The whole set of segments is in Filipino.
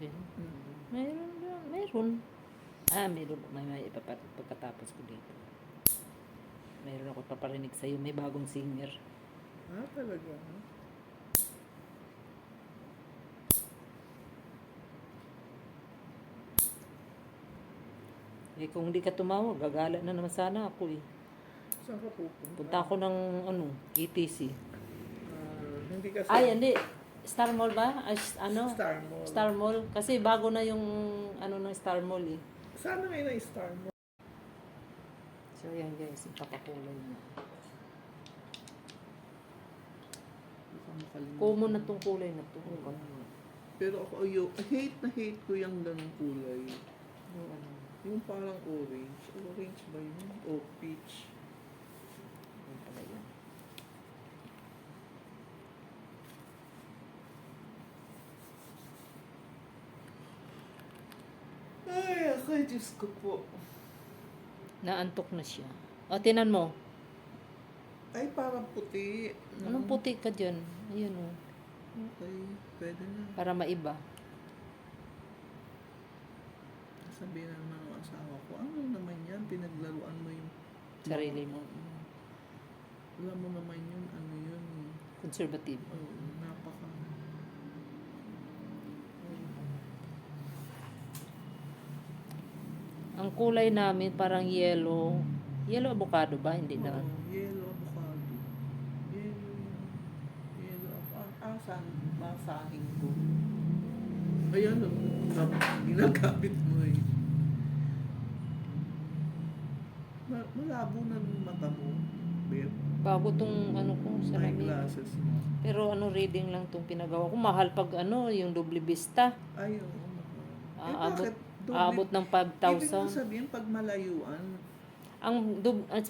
din. Mm. Mayroon ba? Mayroon. Mayroon. May pagkatapos ko dito. Mayroon ako paparinig sa'yo. May bagong singer. Talaga? Kung hindi ka tumawag, gagala na naman sana ako eh. Saan ka pupunta? Punta ako ng ETC. Hindi kasi... Hindi. Star Mall ba? Star Mall. Star Mall. Kasi bago na yung ng Star Mall eh. Sana ngayon ay Star Mall. So yan guys, ipapakulay na. Common na tong kulay na to. Pero ako, hate na hate ko yung ganong kulay. Yung parang orange. Orange ba yun? O peach. Yan pala yan. Ay, akay, Diyos ko po. Naantok na siya. O, tinan mo. Ay, parang puti. Anong puti ka dyan? Ayun o. Okay, pwede na. Para maiba. Sabihin na naman ng asawa ko, ano naman yan? Pinaglaruan mo yung... Sarili mo. Alam mo naman yun, ano yun eh. Conservative. Napaka... Ang kulay namin parang yellow. Yellow avocado ba? Hindi na. Yellow avocado. Yellow saan basahin ko? Ayan, ginagamit mo eh. Malabo na ng mata mo, Beb. Bago tong ko, salamin. Eyeglasses mo. Pero reading lang tong pinagawa ko. Mahal pag yung doble vista. Ay, oo. Aabot, Bakit? aabot ng Ibig mo 5,000. sabihin, pag malayuan,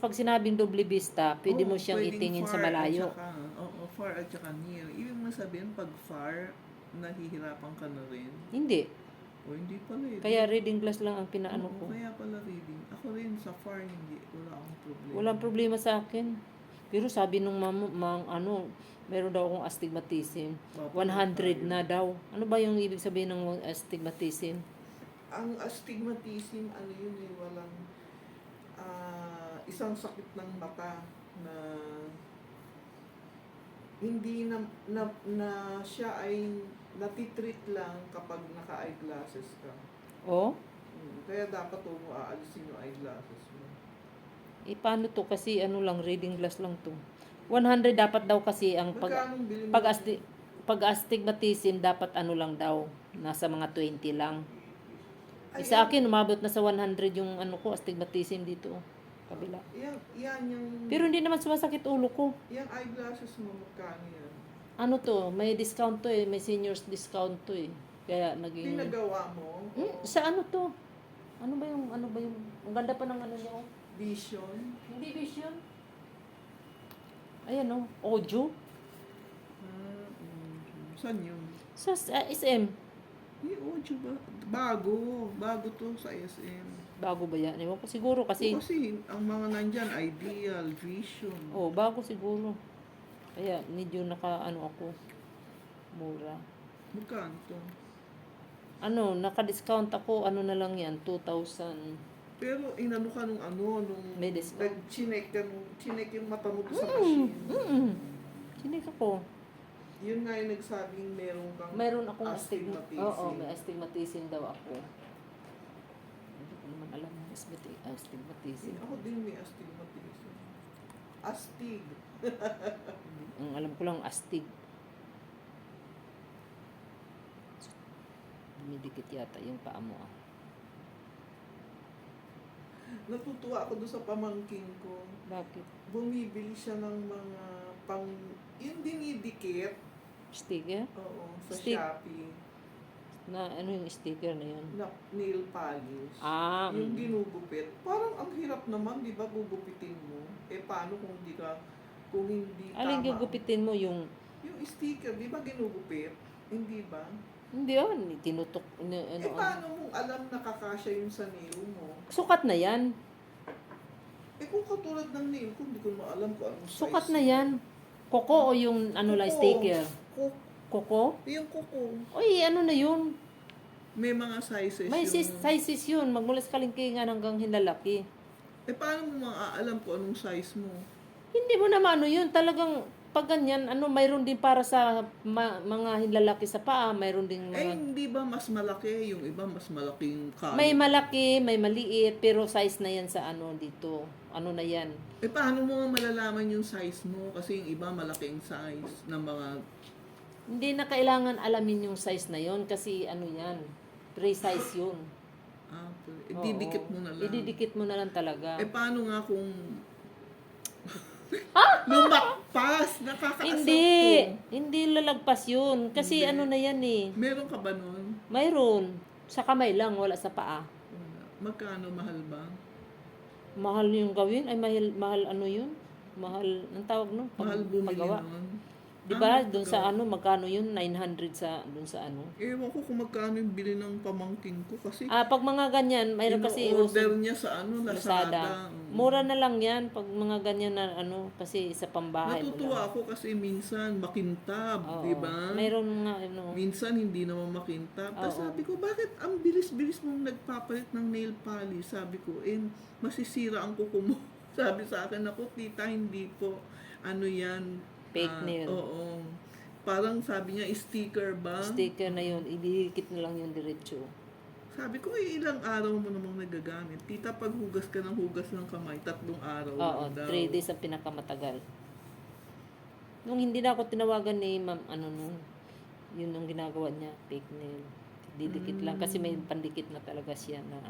Pag sinabing doble vista, pwede mo siyang pwedeng itingin sa far malayo. At saka, far at saka near. Ibig mo sabihin, pag far, nahihirapan ka na rin. Hindi. O hindi pala eh. Kaya reading glass lang ang pinaano Oo, ko. kaya pala reading. Ako rin sa far, hindi. Wala akong problema. Walang problema sa akin. Pero sabi nung meron daw akong astigmatism. 100 na daw. Ano ba yung ibig sabihin ng astigmatism? Ang astigmatism, ano yun eh, walang isang sakit ng mata na hindi na siya ay natitreat lang kapag naka-eyeglasses ka. Oh? Kaya dapat mo aalisin yung eyeglasses mo. Paano to? Kasi lang, reading glass lang to. 100 dapat daw kasi ang pag astigmatism dapat lang daw. Nasa mga 20 lang. Sa akin, umabot na sa 100 yung astigmatism dito. Kabila. Yan yung... Pero hindi naman sumasakit ulo ko. Yung eyeglasses mo, magkano yan? Ano to? May discount to eh. May seniors discount to eh. Kaya naging... Pinagawa mo? Sa ano to? Ano ba yung... Ang ganda pa ng niya oh. Vision? Hindi vision. Ayan oh. Audio. Saan yun? Sa SM. Audio ba? Bago to sa SM. Bago ba yan? Ewan ko siguro kasi... Kasi ang mga nandyan, Ideal, Vision. Bago siguro. Kaya medyo ako. Mura. Magkano to? Naka-discount ako. Na lang yan? 2,000. Pero inano ka nung May discount. Chinek yung mata mo sa machine. Chinek ako. Yun nga yung nagsabing Meron akong astigmatism. Oo, may astigmatism daw ako. Hindi ko naman alam ng astigmatism. Ako din may astigmatism. Astig. Ang alam ko lang astig. Dumidikit yata yung paa mo ah. Natutuwa ako doon sa pamangkin ko. Bakit? Bumibili siya ng mga yung dinidikit. Sticker? Oo, sa Stick. Shopee. Ano yung sticker na yun? Nail polish. Yung ginugupit. Parang ang hirap naman, di ba, gugupitin mo? Paano kung hindi tama? Aling gugupitin mo yung sticker, di ba ginugupit? Hindi ba? Hindi tinutok. Paano mong alam nakakasya yung sa nail mo? Sukat na yan. Kung katulad ng nail ko, hindi ko maalam kung anong size. Sukat na yan. Koko o yung lang sticker? Koko? Yung kuko. Uy, na yun? may mga sizes May yung... sizes yun. Magmula sa kalingkingan hanggang hinlalaki. paano mo maaalam kung anong size mo? Hindi mo naman ano yun. Talagang pag ganyan, mayroon din para sa mga hinlalaki sa paa. Mayroon din mga... Hindi ba mas malaki? Yung iba mas malaking kalo. May malaki, may maliit. Pero size na yan sa dito. Ano na yan. Paano mo nga malalaman yung size mo? Kasi yung iba malaking size ng mga... Hindi na kailangan alamin yung size na yon kasi yan. Precise yun. Didikit mo na lang. Ididikit mo na lang talaga. Paano nga kung... Lumakpas! Nakakaasar to. Hindi lalagpas yun. Kasi Hindi. na yan eh. Meron ka ba nun? Mayroon. Sa kamay lang, wala sa paa. Magkano mahal ba? Mahal yung gawin. Ay, mahal yun? Mahal, ang tawag no? Mahal bumili Magawa. nun? Di ba, doon sa magkano yun? 900 doon sa Ewan ko kung magkano yung bili ng pamangkin ko kasi pag mga ganyan, mayroon kasi order niya sa Lazada. Mura na lang yan pag mga ganyan na kasi sa pambahay. Natutuwa ako kasi minsan makintab, di ba? Mayroon nga Minsan hindi naman makintab. Tapos sabi ko, bakit ang bilis-bilis mong nagpapalit ng nail polish? Sabi ko, masisira ang kuko mo. Sabi sa akin, ako tita, hindi po. Yan? Fake nail. Oo. Parang sabi niya, sticker ba? Sticker na yun. Ididikit na lang yung diretso. Sabi ko, ilang araw mo namang nagagamit? Tita, pag hugas ka ng hugas ng kamay, 3 araw lang daw. 3 days ang pinakamatagal. Nung hindi na ako tinawagan ni ma'am, nun, yun ang ginagawa niya, fake nail. Didikit lang kasi may pandikit na talaga siya na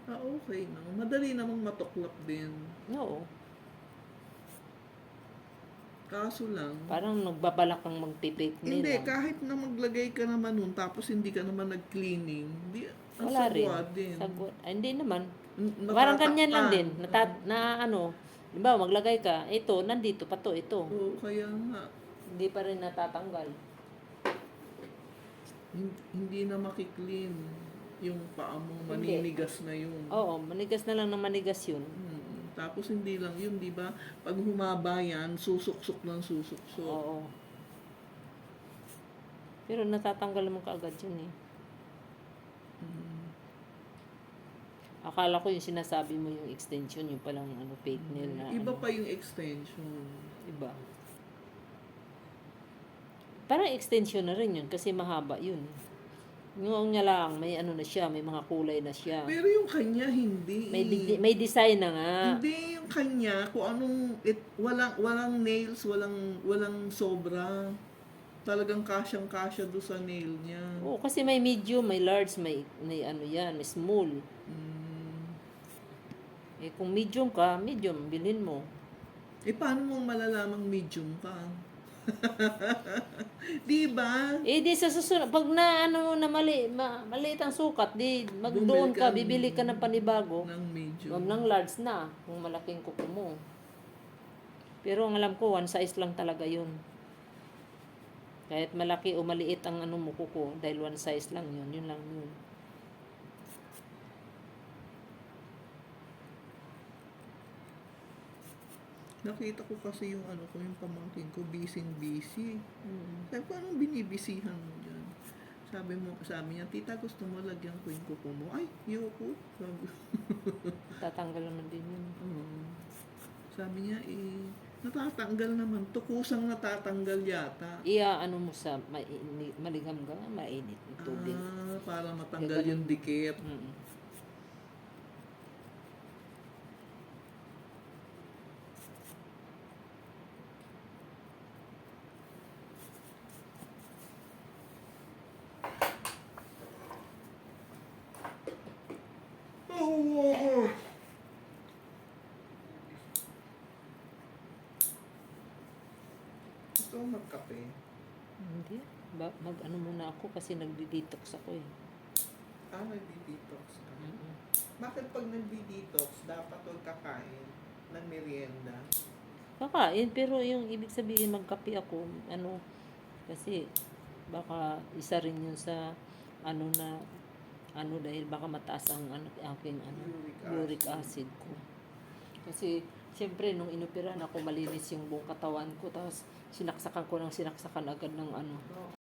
okay no. Madali namang matuklap din. Oo. Kaso lang, parang nagbabalak kang magpipake nail. hindi, kahit na maglagay ka naman nun, tapos hindi ka naman nag-cleaning, ang wala rin. sagwa din. Sagwa. Hindi naman. Natatakpan. Parang ganyan lang din. Di ba, maglagay ka, ito, nandito pa ito. Oo, kaya nga. Hindi pa rin natatanggal. Hindi na makiklean yung paa mo, maninigas na yun. Oo, manigas na lang ng manigas yun. Tapos hindi lang yun, di ba? Pag humaba yan, susuksok ng susuksok. Oo. Pero natatanggal mo kaagad yun eh. Akala ko yung sinasabi mo yung extension, yung palang fake nail na Iba pa yung extension. Iba. Parang extension na rin yun kasi mahaba yun. Yung niya lang, may na siya, may mga kulay na siya. Pero yung kanya, hindi. May design na nga. Hindi, yung kanya, kung anong, walang nails, walang sobra. Talagang kasyang-kasya doon sa nail niya. Oo, kasi may medium, may large, may yan, may small. Kung medium ka, medium, bilhin mo. Paano mo malalamang medium ka? Di ba? Di sa susunod, pag na maliit ang sukat, doon ka, bibili ka ng panibago. Ng medium. Huwag ng large na, kung malaking kuko mo. Pero ang alam ko, one size lang talaga yun. Kahit malaki o maliit ang mo kuko, dahil one size lang yun lang yun. Nakita ko kasi yung yung pamangkin ko, busy. Sabi ko, anong binibisihan mo dyan? Sabi niya, tita, gusto mo lagyan ko yung kuko mo? Ay, yoko. Tatanggal naman din yun. Sabi niya, natatanggal naman. Kusang natatanggal yata. Mo sa maligam ka, mainit ng tubig. Para matanggal yung dikit. Gusto mo magkape? Hindi. Muna ako kasi nagdi-detox ako eh. Nagdi-detox ka. Bakit pag nagdi-detox, dapat huwag kakain ng merienda? Kakain, pero yung ibig sabihin magkape ako, kasi baka isa rin yun sa dahil baka mataas ang aking uric acid ko. Kasi siyempre nung inoperan ako, malinis yung buong katawan ko, tapos sinaksakan agad ng